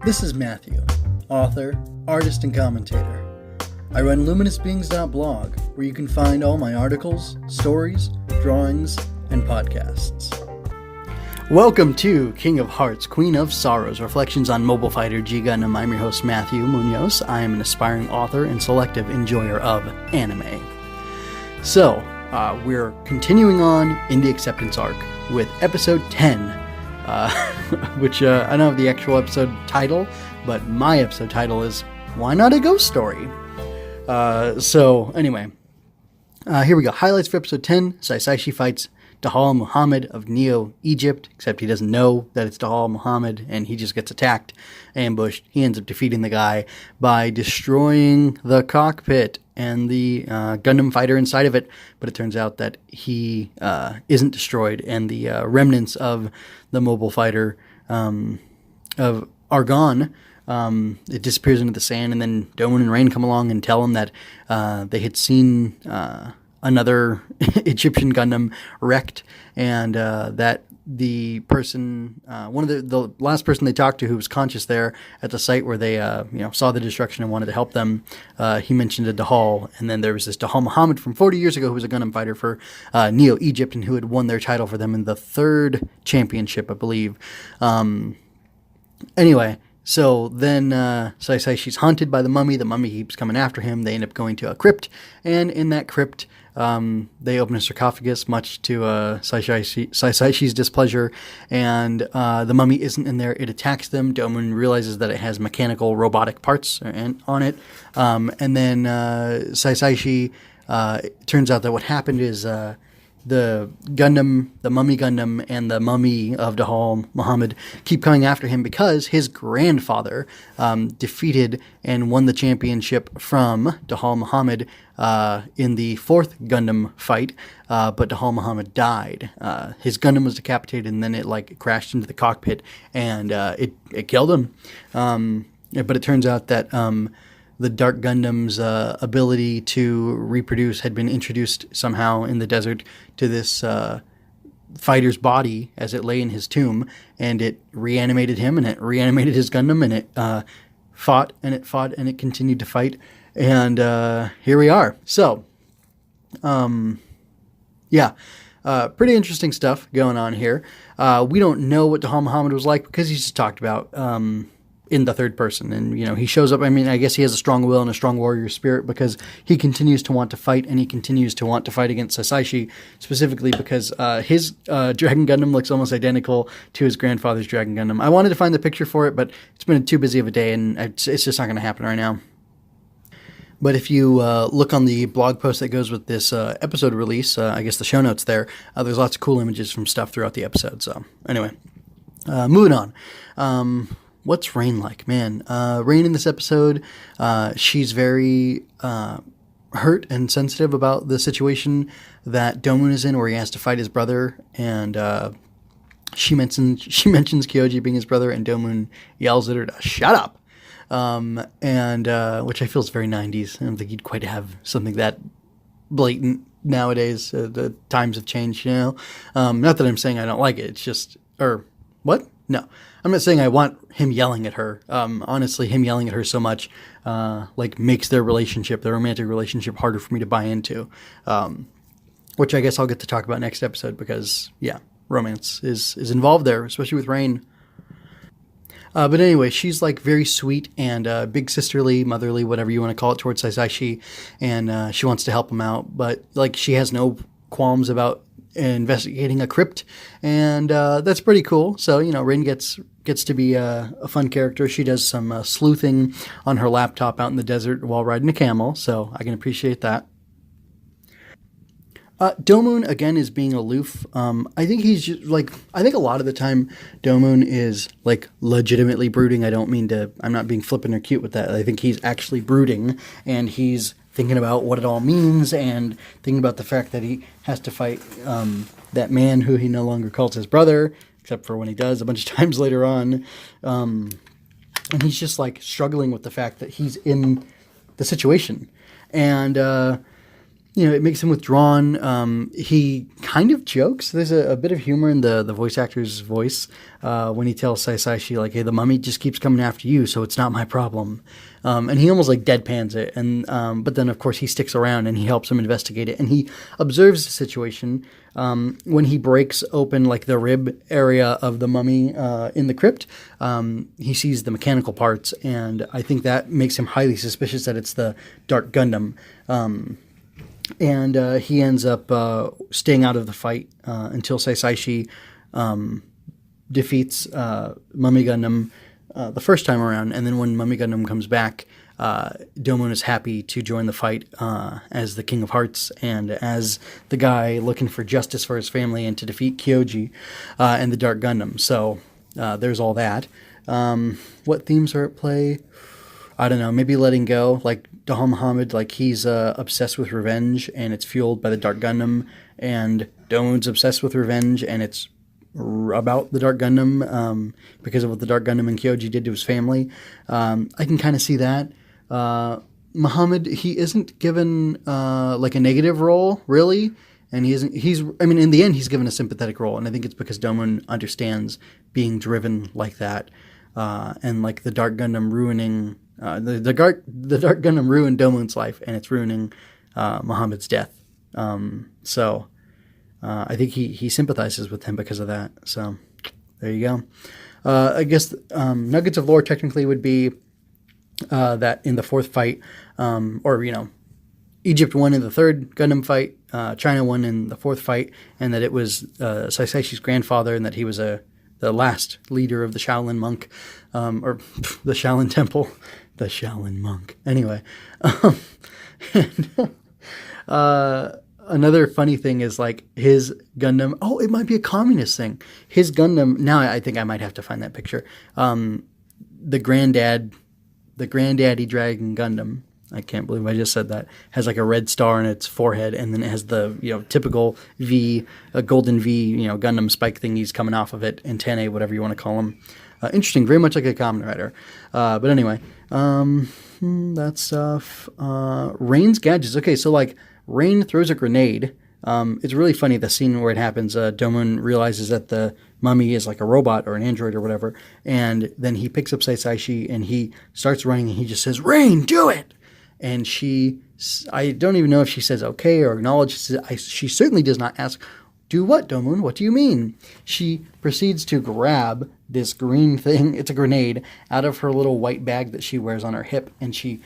This is Matthew, author, artist, and commentator. I run luminousbeings.blog, where you can find all my articles, stories, drawings, and podcasts. Welcome to King of Hearts, Queen of Sorrows, Reflections on Mobile Fighter G Gundam. I'm your host, Matthew Munoz. I am an aspiring author and selective enjoyer of anime. So, we're continuing on in the acceptance arc with episode 10. Which I don't have the actual episode title, but my episode title is Why Not a Ghost Story? So anyway, here we go. Highlights for episode 10. Sai Saici fights Dahal Muhammad of Neo Egypt, except he doesn't know that it's Dahal Muhammad, and he just gets attacked, ambushed. He ends up defeating the guy by destroying the cockpit and the Gundam fighter inside of it, but it turns out that he isn't destroyed, and the remnants of the mobile fighter are gone. It disappears into the sand, and then Domon and Rain come along and tell him that they had seen another Egyptian Gundam wrecked, and that the person, one of the last person they talked to who was conscious there at the site where they saw the destruction and wanted to help them, he mentioned a Dahal, and then there was this Dahal Muhammad from 40 years ago who was a Gundam fighter for Neo Egypt and who had won their title for them in the third championship, I believe. Anyway, so then Sai Saici's haunted by the mummy. The mummy keeps coming after him. They end up going to a crypt, and in that crypt, they open a sarcophagus, much to Sai Saici's displeasure, and the mummy isn't in there. It attacks them. Domon realizes that it has mechanical robotic parts on it, and then Sai Saici, it turns out that what happened is the Gundam, the Mummy Gundam, and the mummy of Dahal Muhammad keep coming after him because his grandfather defeated and won the championship from Dahal Muhammad in the fourth Gundam fight, but Dahal Muhammad died. His Gundam was decapitated, and then it crashed into the cockpit, and it killed him. But it turns out that the Dark Gundam's ability to reproduce had been introduced somehow in the desert to this fighter's body as it lay in his tomb, and it reanimated him, and it reanimated his Gundam, and it fought, and it continued to fight, and here we are. So, pretty interesting stuff going on here. We don't know what Dahal Muhammad was like because he's just talked about in the third person, and he shows up. I mean, I guess he has a strong will and a strong warrior spirit because he continues to want to fight, and he continues to want to fight against Sai Saici, specifically because his Dragon Gundam looks almost identical to his grandfather's Dragon Gundam. I wanted to find the picture for it, but it's been too busy of a day, and it's just not going to happen right now. But if you look on the blog post that goes with this episode release, I guess the show notes there's lots of cool images from stuff throughout the episode. So anyway, moving on. What's Rain like? Man, Rain in this episode, she's very hurt and sensitive about the situation that Domon is in, where he has to fight his brother, and she mentions Kyoji being his brother, and Domon yells at her to shut up, which I feel is very 90s. I don't think you'd quite have something that blatant nowadays. The times have changed, Not that I'm saying I don't like it. It's just, what? No, I'm not saying I want him yelling at her. Honestly, him yelling at her so much, makes their romantic relationship, harder for me to buy into. Which I guess I'll get to talk about next episode because, romance is involved there, especially with Rain. But anyway, she's very sweet and big sisterly, motherly, whatever you want to call it, towards Sai Saici, and she wants to help him out. But she has no qualms about investigating a crypt, and that's pretty cool. So Rain gets to be a fun character. She does some sleuthing on her laptop out in the desert while riding a camel, so I can appreciate that. Domon again is being aloof. I think he's just I think a lot of the time Domon is legitimately brooding. I'm not being flippant or cute with that. I think he's actually brooding, and he's thinking about what it all means, and thinking about the fact that he has to fight that man who he no longer calls his brother, except for when he does a bunch of times later on. And he's just struggling with the fact that he's in the situation. And it makes him withdrawn. He kind of jokes. There's a bit of humor in the voice actor's voice when he tells Sai Saici, like, hey, the mummy just keeps coming after you, so it's not my problem. And he almost like deadpans it. And but then, of course, he sticks around and he helps him investigate it. And he observes the situation when he breaks open like the rib area of the mummy in the crypt. He sees the mechanical parts, and I think that makes him highly suspicious that it's the Dark Gundam. And he ends up staying out of the fight until Sai Saici defeats Mummy Gundam the first time around. And then when Mummy Gundam comes back, Domon is happy to join the fight as the King of Hearts and as the guy looking for justice for his family and to defeat Kyoji and the Dark Gundam. So there's all that. What themes are at play? I don't know, maybe letting go, like Dahal Muhammad, like he's obsessed with revenge, and it's fueled by the Dark Gundam, and Domon's obsessed with revenge, and it's about the Dark Gundam because of what the Dark Gundam and Kyoji did to his family. I can kind of see that. Muhammad, he isn't given like a negative role, really, and in the end, he's given a sympathetic role, and I think it's because Domon understands being driven like that, and like the Dark Gundam ruining... The Dark Gundam ruined Domon's life, and it's ruining Muhammad's death. So I think he sympathizes with him because of that. So there you go. I guess nuggets of lore technically would be that in the fourth fight, Egypt won in the third Gundam fight, China won in the fourth fight, and that it was Sai Saici's grandfather, and that he was the last leader of the Shaolin monk, or the Shaolin temple. The Shaolin monk. Anyway, another funny thing is like his Gundam. Oh, it might be a communist thing. His Gundam. Now I think I might have to find that picture. The granddaddy Dragon Gundam. I can't believe I just said that. Has like a red star on its forehead, and then it has the typical V, a golden V, Gundam spike thingies coming off of it, antennae, whatever you want to call them. Interesting, very much like a Kamen Rider. But anyway, that stuff. Rain's gadgets. Okay, so like Rain throws a grenade. It's really funny, the scene where it happens. Domon realizes that the mummy is like a robot or an android or whatever, and then he picks up Sai Saici and he starts running and he just says, "Rain, do it!" And I don't even know if she says okay or acknowledges it. She certainly does not ask, "Do what, Domon? What do you mean?" She proceeds to grab this green thing, it's a grenade, out of her little white bag that she wears on her hip, and she,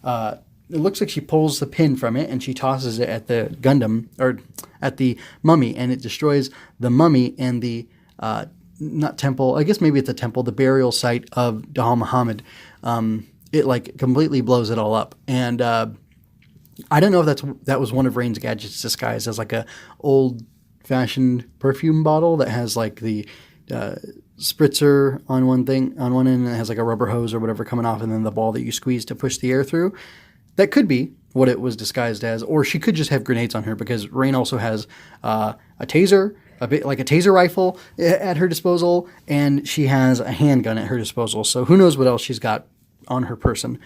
it looks like she pulls the pin from it, and she tosses it at the Gundam, or at the mummy, and it destroys the mummy and the, not temple, I guess maybe it's a temple, the burial site of Dahal Muhammad. It like completely blows it all up, and I don't know if that was one of Rain's gadgets disguised as like a old-fashioned perfume bottle that has like the spritzer on one end, and it has like a rubber hose or whatever coming off, and then the ball that you squeeze to push the air through. That could be what it was disguised as, or she could just have grenades on her, because Rain also has a taser, a bit like a taser rifle at her disposal, and she has a handgun at her disposal. So who knows what else she's got on her person.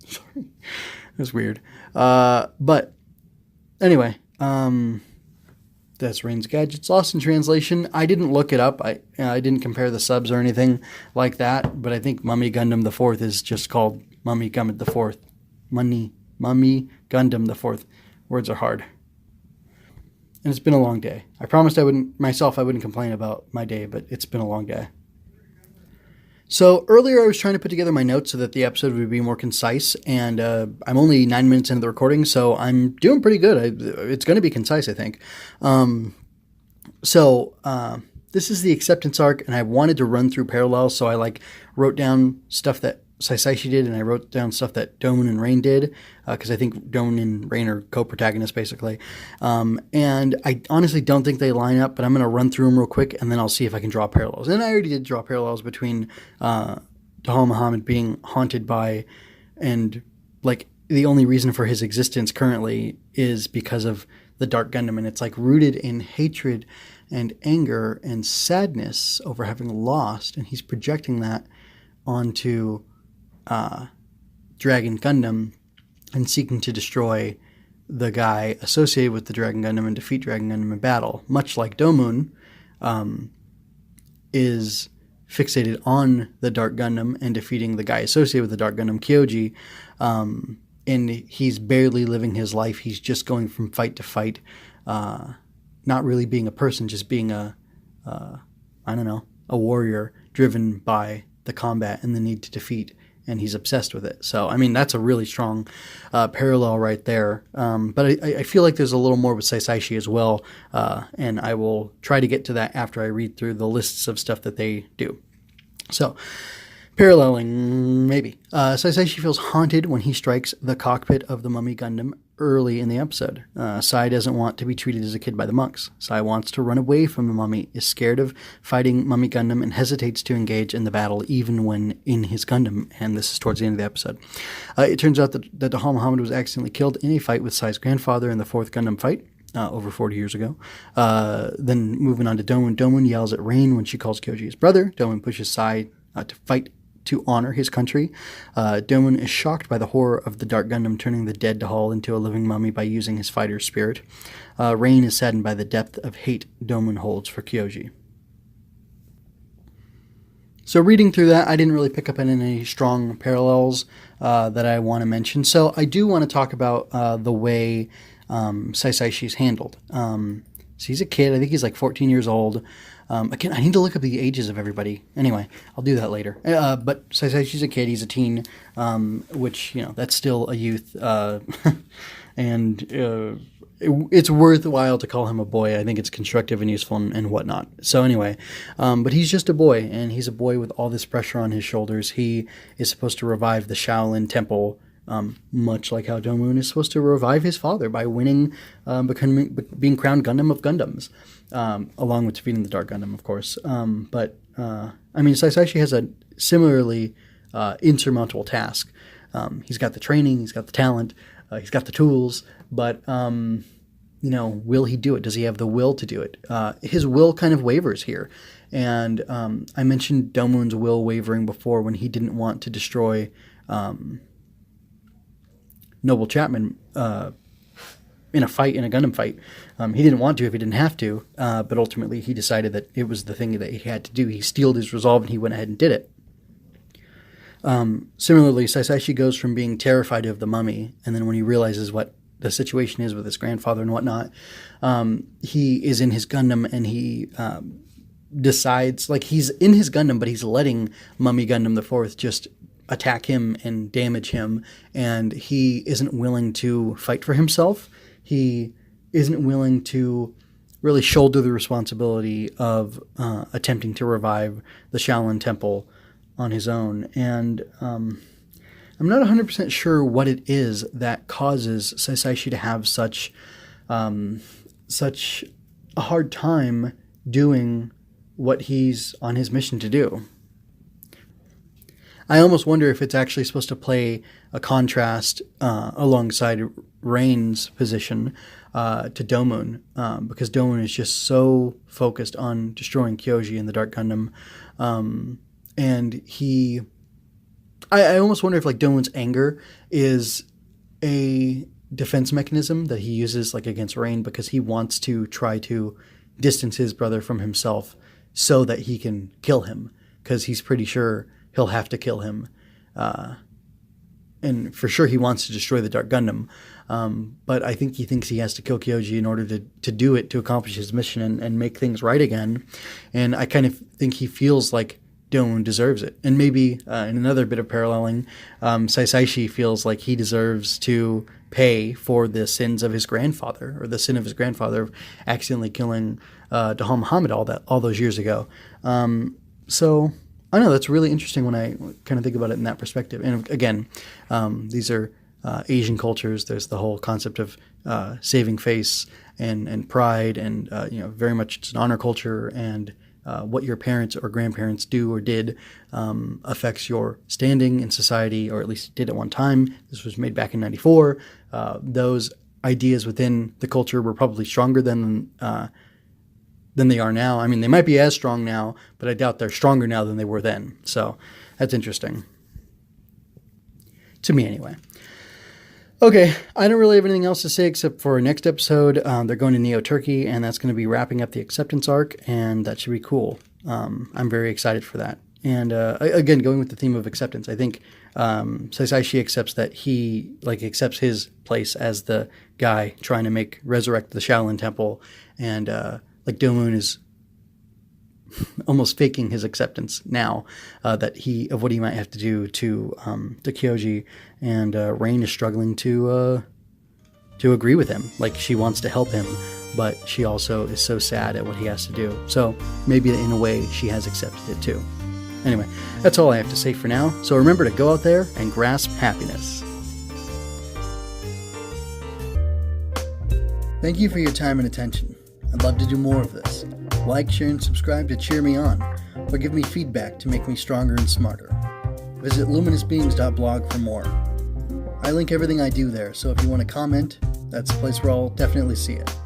Sorry, that's weird. But anyway, that's Rain's gadgets. Lost in translation. I didn't look it up. I didn't compare the subs or anything like that. But I think Mummy Gundam the Fourth is just called Mummy Gundam the Fourth. Mummy Gundam the Fourth. Words are hard. And it's been a long day. I promised I wouldn't complain about my day, but it's been a long day. So earlier I was trying to put together my notes so that the episode would be more concise, and I'm only 9 minutes into the recording, so I'm doing pretty good. It's going to be concise, I think. This is the acceptance arc, and I wanted to run through parallels, so I wrote down stuff that Sai Saici did, and I wrote down stuff that Domon and Rain did, because I think Domon and Rain are co-protagonists, basically. And I honestly don't think they line up, but I'm going to run through them real quick, and then I'll see if I can draw parallels. And I already did draw parallels between Dahal Muhammad being haunted by, and the only reason for his existence currently is because of the Dark Gundam, and it's rooted in hatred and anger and sadness over having lost, and he's projecting that onto Dragon Gundam and seeking to destroy the guy associated with the Dragon Gundam and defeat Dragon Gundam in battle, much like Domon is fixated on the Dark Gundam and defeating the guy associated with the Dark Gundam, Kyoji, and he's barely living his life. He's just going from fight to fight, not really being a person, just being a warrior driven by the combat and the need to defeat, and he's obsessed with it. So, I mean, that's a really strong parallel right there. But I feel like there's a little more with Sai Saici as well, and I will try to get to that after I read through the lists of stuff that they do. So, paralleling, maybe. Sai Saici feels haunted when he strikes the cockpit of the Mummy Gundam early in the episode. Sai doesn't want to be treated as a kid by the monks. Sai wants to run away from the mummy, is scared of fighting Mummy Gundam, and hesitates to engage in the battle even when in his Gundam, and this is towards the end of the episode. It turns out that Dahal Muhammad was accidentally killed in a fight with Sai's grandfather in the 4th Gundam fight, over 40 years ago. Then moving on to Domon. Domon yells at Rain when she calls Kyoji his brother. Domon pushes Sai to fight to honor his country. Domon is shocked by the horror of the Dark Gundam turning the dead Dahal into a living mummy by using his fighter's spirit. Rain is saddened by the depth of hate Domon holds for Kyoji. So reading through that, I didn't really pick up on any strong parallels that I want to mention. So I do want to talk about the way Sai Saici is handled. So he's a kid. I think he's like 14 years old. Again, I need to look up the ages of everybody. Anyway, I'll do that later. But Sai Saici's a kid. He's a teen, which, that's still a youth. And it's worthwhile to call him a boy. I think it's constructive and useful and whatnot. So anyway, but he's just a boy, and he's a boy with all this pressure on his shoulders. He is supposed to revive the Shaolin Temple, much like how Domon is supposed to revive his father by winning, being crowned Gundam of Gundams, along with defeating the Dark Gundam, of course. But Sai Saici has a similarly insurmountable task. He's got the training, he's got the talent, he's got the tools, but will he do it? Does he have the will to do it? His will kind of wavers here. And I mentioned Domon's will wavering before when he didn't want to destroy Noble Chapman in a Gundam fight. He didn't want to if he didn't have to, but ultimately he decided that it was the thing that he had to do. He steeled his resolve and he went ahead and did it. Similarly, Sai Saici goes from being terrified of the mummy, and then when he realizes what the situation is with his grandfather and whatnot, he is in his Gundam and he decides, like, he's in his Gundam, but he's letting Mummy Gundam the 4th just attack him and damage him, and he isn't willing to fight for himself. He isn't willing to really shoulder the responsibility of attempting to revive the Shaolin Temple on his own. And I'm not 100% sure what it is that causes Sai Saici to have such a hard time doing what he's on his mission to do. I almost wonder if it's actually supposed to play a contrast alongside Rain's position to Domon, because Domon is just so focused on destroying Kyoji and the Dark Gundam, and I almost wonder if, like, Domon's anger is a defense mechanism that he uses, like, against Rain, because he wants to try to distance his brother from himself so that he can kill him, because he's pretty sure he'll have to kill him. And for sure he wants to destroy the Dark Gundam. But I think he thinks he has to kill Kyoji in order to do it, to accomplish his mission and make things right again. And I kind of think he feels like Domon deserves it. And maybe in another bit of paralleling, Sai Saici feels like he deserves to pay for the sins of his grandfather, or the sin of his grandfather of accidentally killing Dahal Muhammad all those years ago. So I know that's really interesting when I kind of think about it in that perspective. And again, these are Asian cultures. There's the whole concept of saving face and pride, and very much it's an honor culture, and what your parents or grandparents do or did affects your standing in society, or at least it did at one time. This was made back in '94. Those ideas within the culture were probably stronger than they are now. I mean, they might be as strong now, but I doubt they're stronger now than they were then. So that's interesting. To me, anyway. Okay, I don't really have anything else to say except for next episode. They're going to Neo Turkey, and that's going to be wrapping up the acceptance arc, and that should be cool. I'm very excited for that. And again, going with the theme of acceptance, I think Sai Saici accepts that he accepts his place as the guy trying to resurrect the Shaolin Temple, and Domon is almost faking his acceptance now of what he might have to do to Kyoji, and Rain is struggling to agree with him. Like, she wants to help him, but she also is so sad at what he has to do. So maybe in a way she has accepted it too. Anyway, that's all I have to say for now. So remember to go out there and grasp happiness. Thank you for your time and attention. I'd love to do more of this. Like, share, and subscribe to cheer me on, or give me feedback to make me stronger and smarter. Visit luminousbeings.blog for more. I link everything I do there, so if you want to comment, that's the place where I'll definitely see it.